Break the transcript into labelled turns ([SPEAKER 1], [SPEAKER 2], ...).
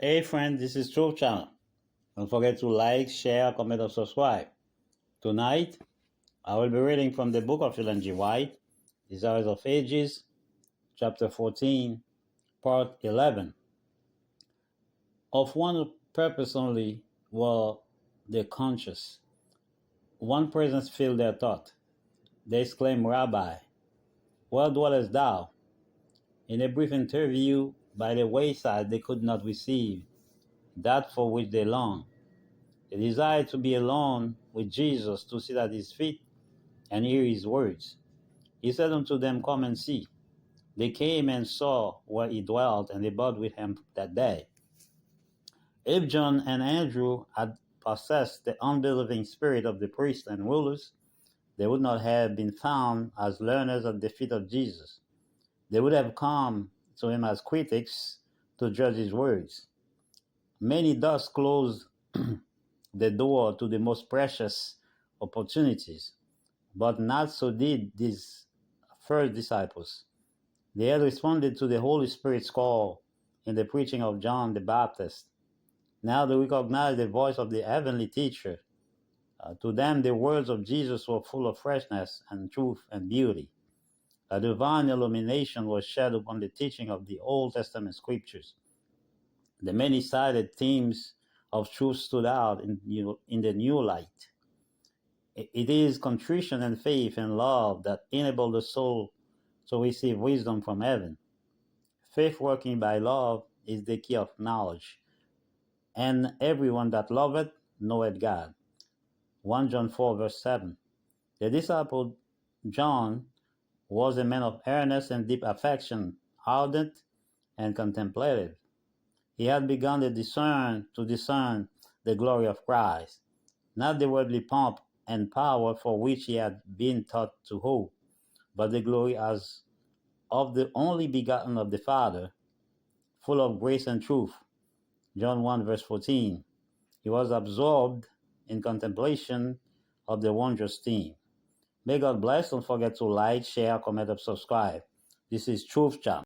[SPEAKER 1] Hey friend, this is Truth Channel. Don't forget to like, share, comment, or subscribe. Tonight, I will be reading from the book of Ellen G. White, Desires of Ages, chapter 14, part 11. Of one purpose only were they conscious. One presence filled their thought. They exclaimed, Rabbi, where dwellest thou? In a brief interview by the wayside, they could not receive that for which they longed. They desired to be alone with Jesus, to sit at his feet and hear his words. He said unto them, Come and see. They came and saw where he dwelt, and they abode with him that day. If John and Andrew had possessed the unbelieving spirit of the priests and rulers, they would not have been found as learners at the feet of Jesus. They would have come to him as critics to judge his words. Many thus closed the door to the most precious opportunities, but not so did these first disciples. They had responded to the Holy Spirit's call in the preaching of John the Baptist. Now they recognize the voice of the heavenly teacher. To them, the words of Jesus were full of freshness and truth and beauty. A divine illumination was shed upon the teaching of the Old Testament scriptures. The many-sided themes of truth stood out in the new light. It is contrition and faith and love that enable the soul to receive wisdom from heaven. Faith working by love is the key of knowledge. And everyone that loveth knoweth God. 1 John 4 verse 7. The disciple John was a man of earnest and deep affection, ardent and contemplative. He had begun to discern the glory of Christ, not the worldly pomp and power for which he had been taught to hope, but the glory as of the only begotten of the Father, full of grace and truth. John 1 verse 14. He was absorbed in contemplation of the wondrous theme. May God bless. Don't forget to like, share, comment, and subscribe. This is Truth Channel.